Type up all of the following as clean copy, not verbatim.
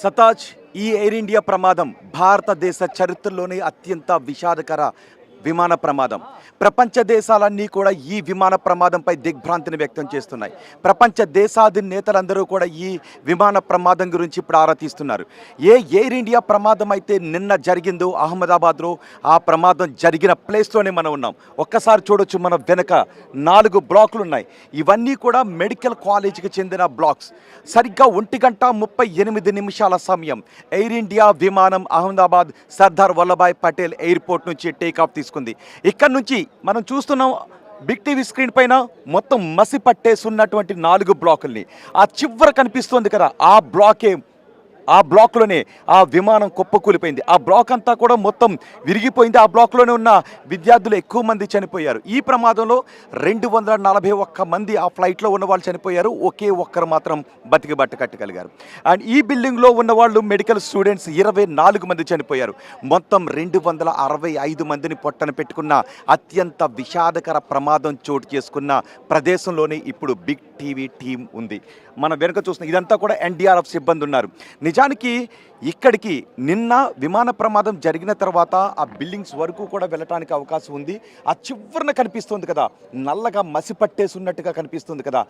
సతాజ్ ఈ air India ప్రమాదం భారతదేశ చరిత్రలోనే అత్యంత విషాదకర విమాన ప్రమాదం. ప్రపంచ దేశాలన్నీ కూడా ఈ విమాన ప్రమాదంపై దిగ్భ్రాంతిని వ్యక్తం చేస్తున్నాయి. ప్రపంచ దేశాధినేతలందరూ కూడా ఈ విమాన ప్రమాదం గురించి ఇప్పుడు ఆరా తీస్తున్నారు. ఏ ఎయిర్ ఇండియా ప్రమాదం అయితే నిన్న జరిగిందో అహ్మదాబాద్లో, ఆ ప్రమాదం జరిగిన ప్లేస్లోనే మనం ఉన్నాం. ఒక్కసారి చూడొచ్చు, మన వెనక 4 బ్లాకులు ఉన్నాయి. ఇవన్నీ కూడా మెడికల్ కాలేజీకి చెందిన బ్లాక్స్. సరిగ్గా 1:38 సమయం ఎయిర్ ఇండియా విమానం అహ్మదాబాద్ సర్దార్ వల్లభాయ్ పటేల్ ఎయిర్పోర్ట్ నుంచి టేకాఫ్ తీసుకుంది. ఇక్కడ నుంచి మనం చూస్తున్నాం బిగ్ టీవీ స్క్రీన్ పైన మొత్తం మసి పట్టేస్తున్నటువంటి 4 బ్లాకుల్ని. ఆ చివర కనిపిస్తుంది కదా, ఆ బ్లాక్లోనే ఆ విమానం కుప్పకూలిపోయింది. ఆ బ్లాక్ అంతా కూడా మొత్తం విరిగిపోయింది. ఆ బ్లాక్లోనే ఉన్న విద్యార్థులు ఎక్కువ మంది చనిపోయారు. ఈ ప్రమాదంలో 241 మంది ఆ ఫ్లైట్లో ఉన్న వాళ్ళు చనిపోయారు. ఒకే ఒక్కరు మాత్రం బతికి బట్ట కట్టగలిగారు. అండ్ ఈ బిల్డింగ్లో ఉన్న వాళ్ళు మెడికల్ స్టూడెంట్స్ 24 మంది చనిపోయారు. మొత్తం 265 మందిని పొట్టన పెట్టుకున్న అత్యంత విషాదకర ప్రమాదం చోటు చేసుకున్న ప్రదేశంలోనే ఇప్పుడు బిగ్ టీవీ టీం ఉంది. మన వెనుక చూస్తున్న ఇదంతా కూడా ఎన్డీఆర్ఎఫ్ సిబ్బంది ఉన్నారు. నిజానికి ఇక్కడికి నిన్న విమాన ప్రమాదం జరిగిన తర్వాత ఆ బిల్డింగ్స్ వరకు కూడా వెళ్ళటానికి అవకాశం ఉంది. ఆ చివరన కనిపిస్తుంది కదా, నల్లగా మసి పట్టేసి ఉన్నట్టుగా కనిపిస్తుంది కదా,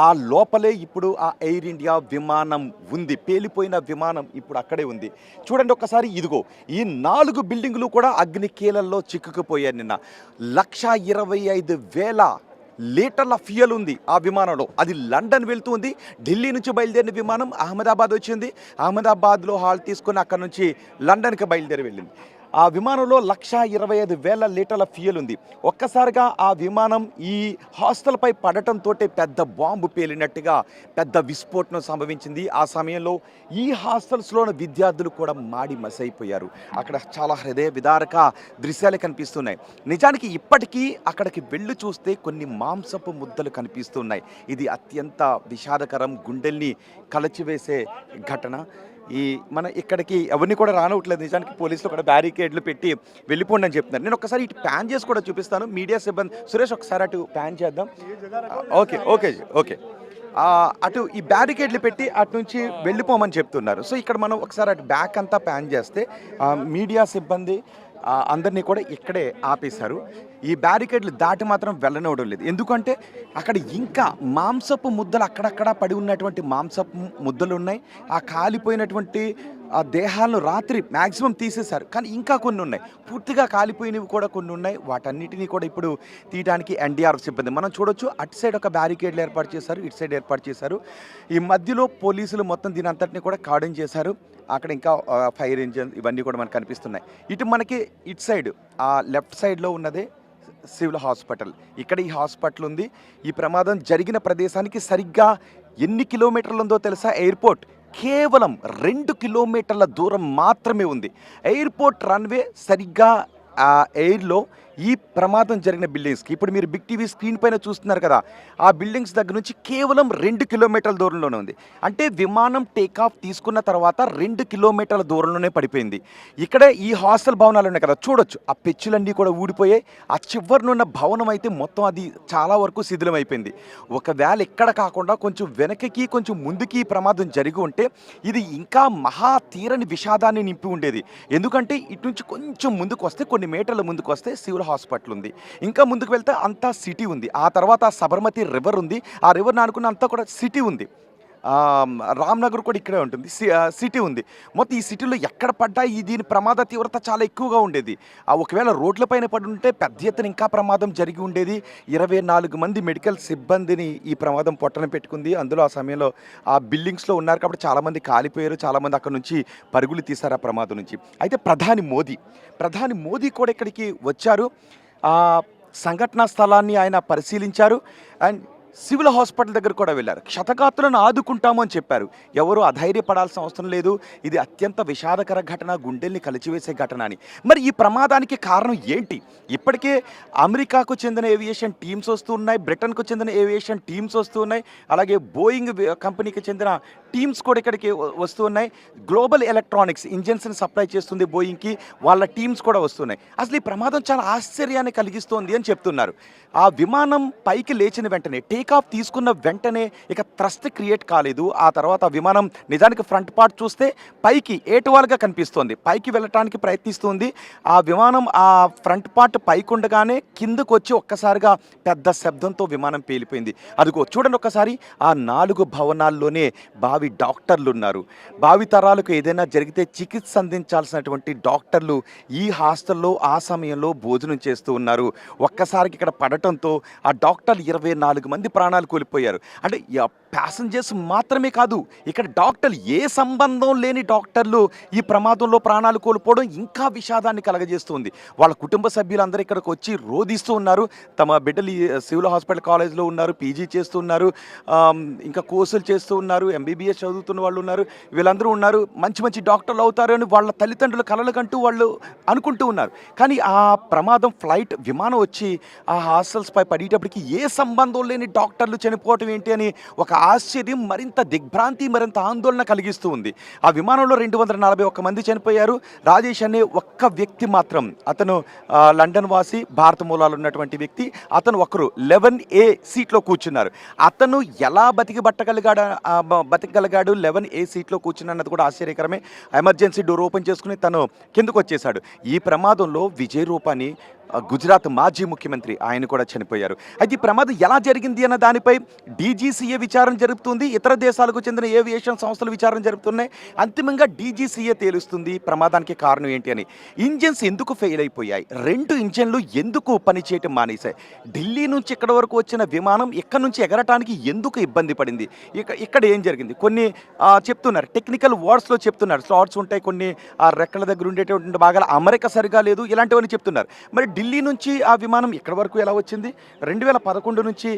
ఆ లోపలే ఇప్పుడు ఆ ఎయిర్ ఇండియా విమానం ఉంది. పేలిపోయిన విమానం ఇప్పుడు అక్కడే ఉంది. చూడండి ఒక్కసారి, ఇదిగో ఈ 4 బిల్డింగులు కూడా అగ్ని కీలల్లో చిక్కుకుపోయాయి. నిన్న 1,25,000 లీటర్ల ఫ్యూయల్ ఉంది ఆ విమానంలో. అది లండన్ వెళ్తూ ఉంది. ఢిల్లీ నుంచి బయలుదేరిన విమానం అహ్మదాబాద్ వచ్చింది. అహ్మదాబాద్లో హాల్ తీసుకుని అక్కడ నుంచి లండన్కి బయలుదేరి వెళ్ళింది. ఆ విమానంలో 1,25,000 లీటర్ల ఫ్యూయల్ ఉంది. ఒక్కసారిగా ఆ విమానం ఈ హాస్టల్పై పడటంతో పెద్ద బాంబు పేలినట్టుగా పెద్ద విస్ఫోటనం సంభవించింది. ఆ సమయంలో ఈ హాస్టల్స్లోని విద్యార్థులు కూడా మాడి మసైపోయారు. అక్కడ చాలా హృదయ విదారక దృశ్యాలు కనిపిస్తున్నాయి. నిజానికి ఇప్పటికీ అక్కడికి వెళ్ళి చూస్తే కొన్ని మాంసపు ముద్దలు కనిపిస్తున్నాయి. ఇది అత్యంత విషాదకరం, గుండెల్ని కలచివేసే ఘటన. మన ఇక్కడికి ఎవరిని కూడా రానవట్లేదు. నిజానికి పోలీసులు కూడా బ్యారికేడ్లు పెట్టి వెళ్ళిపోండి అని చెప్తున్నారు. నేను ఒకసారి ఇటు ప్యాన్ చేసి కూడా చూపిస్తాను. మీడియా సిబ్బంది సురేష్ ఒకసారి అటు ప్యాన్ చేద్దాం. ఓకే ఓకే ఓకే అటు ఈ బ్యారికేడ్లు పెట్టి అటు నుంచి వెళ్ళిపోమని చెప్తున్నారు. సో ఇక్కడ మనం ఒకసారి అటు బ్యాక్ అంతా ప్యాన్ చేస్తే మీడియా సిబ్బంది అందరినీ కూడా ఇక్కడే ఆపేశారు. ఈ బ్యారికేడ్లు దాటి మాత్రం వెళ్ళనివ్వడం లేదు. ఎందుకంటే అక్కడ ఇంకా మాంసపు ముద్దలు అక్కడక్కడ పడి ఉన్నటువంటి మాంసపు ముద్దలు ఉన్నాయి. ఆ కాలిపోయినటువంటి ఆ దేహాలను రాత్రి మ్యాక్సిమం తీసేశారు, కానీ ఇంకా కొన్ని ఉన్నాయి. పూర్తిగా కాలిపోయినవి కూడా కొన్ని ఉన్నాయి. వాటన్నిటినీ కూడా ఇప్పుడు తీయడానికి ఎన్డీఆర్ఎఫ్ సిబ్బంది మనం చూడొచ్చు. అటు సైడ్ ఒక బ్యారికేడ్లు ఏర్పాటు చేశారు, ఇటు సైడ్ ఏర్పాటు చేశారు. ఈ మధ్యలో పోలీసులు మొత్తం దీని అంతటిని కూడా కార్డన్ చేశారు. అక్కడ ఇంకా ఫైర్ ఇంజిన్ ఇవన్నీ కూడా మనకు కనిపిస్తున్నాయి. ఇటు మనకి ఇటు సైడ్ ఆ లెఫ్ట్ సైడ్లో ఉన్నదే సివిల్ హాస్పిటల్. ఇక్కడ ఈ హాస్పిటల్ ఉంది. ఈ ప్రమాదం జరిగిన ప్రదేశానికి సరిగ్గా ఎన్ని కిలోమీటర్లు ఉందో తెలుసా? ఎయిర్పోర్ట్ కేవలం 2 కిలోమీటర్ల దూరం మాత్రమే ఉంది. ఎయిర్పోర్ట్ రన్వే సరిగ్గా ఎయిర్లో ఈ ప్రమాదం జరిగిన బిల్డింగ్స్కి ఇప్పుడు మీరు బిగ్ టీవీ స్క్రీన్ పైన చూస్తున్నారు కదా, ఆ బిల్డింగ్స్ దగ్గర నుంచి కేవలం 2 కిలోమీటర్ల దూరంలోనే ఉంది. అంటే విమానం టేకాఫ్ తీసుకున్న తర్వాత 2 కిలోమీటర్ల దూరంలోనే పడిపోయింది. ఇక్కడే ఈ హాస్టల్ భవనాలు ఉన్నాయి కదా, చూడొచ్చు ఆ పెచ్చులన్నీ కూడా ఊడిపోయాయి. ఆ చివరినున్న భవనం అయితే మొత్తం అది చాలా వరకు శిథిలం అయిపోయింది. ఒకవేళ ఇక్కడ కాకుండా కొంచెం వెనకకి కొంచెం ముందుకి ఈ ప్రమాదం జరిగి ఉంటే ఇది ఇంకా మహా తీరని విషాదాన్ని నింపి ఉండేది. ఎందుకంటే ఇటు నుంచి కొంచెం ముందుకు వస్తే, కొన్ని మీటర్ల ముందుకు వస్తే సివిల్ హాస్పిటల్ ఉంది. ఇంకా ముందుకు వెళ్తే అంతా సిటీ ఉంది. ఆ తర్వాత సబర్మతి రివర్ ఉంది. ఆ రివర్ ఆనుకున్న అంతా కూడా సిటీ ఉంది. రామ్నగర్ కూడా ఇక్కడే ఉంటుంది, సిటీ ఉంది. మొత్తం ఈ సిటీలో ఎక్కడ పడ్డా దీని ప్రమాద తీవ్రత చాలా ఎక్కువగా ఉండేది. ఒకవేళ రోడ్లపైన పడి ఉంటే పెద్ద ఎత్తున ఇంకా ప్రమాదం జరిగి ఉండేది. 24 మంది మెడికల్ సిబ్బందిని ఈ ప్రమాదం పొట్టన పెట్టుకుంది. అందులో ఆ సమయంలో ఆ బిల్డింగ్స్లో ఉన్నారు కాబట్టి చాలామంది కాలిపోయారు, చాలామంది అక్కడ నుంచి పరుగులు తీశారు ఆ ప్రమాదం నుంచి. అయితే ప్రధాని మోదీ కూడా ఇక్కడికి వచ్చారు. సంఘటనా స్థలాన్ని ఆయన పరిశీలించారు. అండ్ సివిల్ హాస్పిటల్ దగ్గర కూడా వెళ్ళారు. క్షతగాత్రులను ఆదుకుంటాము అని చెప్పారు. ఎవరు అధైర్యపడాల్సిన అవసరం లేదు. ఇది అత్యంత విషాదకర ఘటన, గుండెల్ని కలిచివేసే ఘటన అని. మరి ఈ ప్రమాదానికి కారణం ఏంటి? ఇప్పటికే అమెరికాకు చెందిన ఏవియేషన్ టీమ్స్ వస్తున్నాయి, బ్రిటన్కు చెందిన ఏవియేషన్ టీమ్స్ వస్తున్నాయి, అలాగే బోయింగ్ కంపెనీకి చెందిన టీమ్స్ కూడా ఇక్కడికి వస్తున్నాయి. గ్లోబల్ ఎలక్ట్రానిక్స్ ఇంజన్స్ని సప్లై చేస్తుంది బోయింగ్కి, వాళ్ళ టీమ్స్ కూడా వస్తున్నాయి. అసలు ఈ ప్రమాదం చాలా ఆశ్చర్యాన్ని కలిగిస్తోంది అని చెప్తున్నారు. ఆ విమానం పైకి లేచిన వెంటనే టేక్ ఆఫ్ తీసుకున్న వెంటనే ఇక థ్రస్ట్ క్రియేట్ కాలేదు. ఆ తర్వాత ఆ విమానం నిజానికి ఫ్రంట్ పార్ట్ చూస్తే పైకి ఏటువాలుగా కనిపిస్తోంది. పైకి వెళ్ళటానికి ప్రయత్నిస్తుంది. ఆ విమానం ఆ ఫ్రంట్ పార్ట్ పైకుండగానే కిందకొచ్చి ఒక్కసారిగా పెద్ద శబ్దంతో విమానం పేలిపోయింది. అదిగో చూడండి ఒక్కసారి, ఆ 4 భవనాల్లోనే భావి డాక్టర్లున్నారు. భావి తరాలకు ఏదైనా జరిగితే చికిత్స అందించాల్సినటువంటి డాక్టర్లు ఈ హాస్టల్లో ఆ సమయంలో భోజనం చేస్తూ ఉన్నారు. ఒక్కసారికి ఇక్కడ పడటంతో ఆ డాక్టర్లు 24 మంది ప్రాణాలు కోల్పోయారు. అంటే ప్యాసింజర్స్ మాత్రమే కాదు, ఇక్కడ డాక్టర్లు, ఏ సంబంధం లేని డాక్టర్లు ఈ ప్రమాదంలో ప్రాణాలు కోల్పోవడం ఇంకా విషాదాన్ని కలగజేస్తుంది. వాళ్ళ కుటుంబ సభ్యులందరూ ఇక్కడికి వచ్చి రోధిస్తూ ఉన్నారు. తమ బిడ్డలు ఈ సివిల్ హాస్పిటల్ కాలేజ్లో ఉన్నారు, పీజీ చేస్తూ ఉన్నారు, ఇంకా కోర్సులు చేస్తూ ఉన్నారు, ఎంబీబీఎస్ చదువుతున్న వాళ్ళు ఉన్నారు. వీళ్ళందరూ ఉన్నారు, మంచి మంచి డాక్టర్లు అవుతారు అని వాళ్ళ తల్లిదండ్రుల కలలకంటూ వాళ్ళు అనుకుంటూ ఉన్నారు. కానీ ఆ ప్రమాదం ఫ్లైట్ విమానం వచ్చి ఆ హాస్టల్స్పై పడేటప్పటికి ఏ సంబంధం లేని డాక్టర్లు చనిపోవటం ఏంటి అని ఒక ఆశ్చర్యం, మరింత దిగ్భ్రాంతి, మరింత ఆందోళన కలిగిస్తూ ఉంది. ఆ విమానంలో 241 మంది చనిపోయారు. రాజేష్ అనే ఒక్క వ్యక్తి మాత్రం, అతను లండన్ వాసి, భారత మూలాలు ఉన్నటువంటి వ్యక్తి. అతను ఒకరు 11A సీట్లో కూర్చున్నారు. అతను ఎలా బతికగలిగాడు 11A సీట్లో కూర్చున్నది కూడా ఆశ్చర్యకరమే. ఎమర్జెన్సీ డోర్ ఓపెన్ చేసుకుని తను కిందకు వచ్చేశాడు. ఈ ప్రమాదంలో విజయ్ రూపాని, గుజరాత్ మాజీ ముఖ్యమంత్రి, ఆయన కూడా చనిపోయారు. అయితే ఈ ప్రమాదం ఎలా జరిగింది అన్న దానిపై డీజీసీఏ విచారణ జరుపుతుంది. ఇతర దేశాలకు చెందిన ఏవియేషన్ సంస్థలు విచారణ జరుపుతున్నాయి. అంతిమంగా డీజీసీఏ తేలుస్తుంది ప్రమాదానికి కారణం ఏంటి అని. ఇంజిన్స్ ఎందుకు ఫెయిల్ అయిపోయాయి, 2 ఇంజన్లు ఎందుకు పనిచేయటం మానేశాయి, ఢిల్లీ నుంచి ఇక్కడ వరకు వచ్చిన విమానం ఇక్కడ నుంచి ఎగరటానికి ఎందుకు ఇబ్బంది పడింది, ఇక్కడ ఏం జరిగింది, కొన్ని చెప్తున్నారు, టెక్నికల్ వర్డ్స్లో చెప్తున్నారు. స్లాట్స్ ఉంటాయి, కొన్ని రెక్కల దగ్గర ఉండేటువంటి భాగాల అమరిక సరిగా లేదు, ఇలాంటివన్నీ చెప్తున్నారు. మరి ఢిల్లీ నుంచి ఆ విమానం ఇక్కడి వరకు ఎలా వచ్చింది, 2011 నుంచి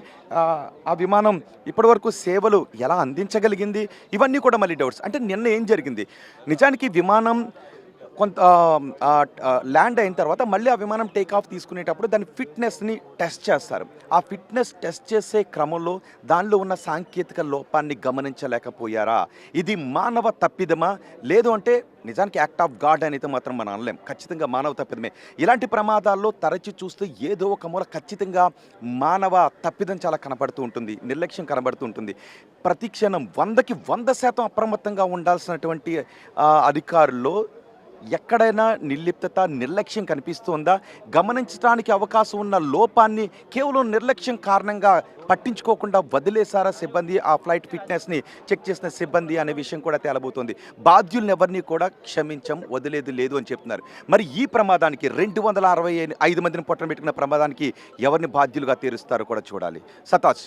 ఆ విమానం ఇప్పటి వరకు సేవలు ఎలా అందించగలిగింది, ఇవన్నీ కూడా మళ్ళీ డౌట్స్. అంటే నిన్న ఏం జరిగింది, నిజానికి విమానం కొంత ల్యాండ్ అయిన తర్వాత మళ్ళీ ఆ విమానం టేక్ ఆఫ్ తీసుకునేటప్పుడు దాని ఫిట్నెస్ని టెస్ట్ చేస్తారు. ఆ ఫిట్నెస్ టెస్ట్ చేసే క్రమంలో దానిలో ఉన్న సాంకేతిక లోపాన్ని గమనించలేకపోయారా, ఇది మానవ తప్పిదమా, లేదు అంటే నిజానికి యాక్ట్ ఆఫ్ గాడ్ అనేది మాత్రం మనం అనలేం, ఖచ్చితంగా మానవ తప్పిదమే. ఇలాంటి ప్రమాదాల్లో తరచి చూస్తే ఏదో ఒక మూల ఖచ్చితంగా మానవ తప్పిదం చాలా కనబడుతూ ఉంటుంది, నిర్లక్ష్యం కనబడుతూ ఉంటుంది. ప్రతి క్షణం 100కి 100% అప్రమత్తంగా ఉండాల్సినటువంటి అధికారుల్లో ఎక్కడైనా నిర్లిప్తత, నిర్లక్ష్యం కనిపిస్తుందా, గమనించడానికి అవకాశం ఉన్న లోపాన్ని కేవలం నిర్లక్ష్యం కారణంగా పట్టించుకోకుండా వదిలేసారా సిబ్బంది, ఆ ఫ్లైట్ ఫిట్నెస్ని చెక్ చేసిన సిబ్బంది అనే విషయం కూడా తేలబోతోంది. బాధ్యులను ఎవరిని కూడా క్షమించం, వదిలేదు లేదు అని చెప్తున్నారు. మరి ఈ ప్రమాదానికి 265 మందిని పొట్టన పెట్టుకున్న ప్రమాదానికి ఎవరిని బాధ్యులుగా తీరుస్తారో కూడా చూడాలి. సతాజ్.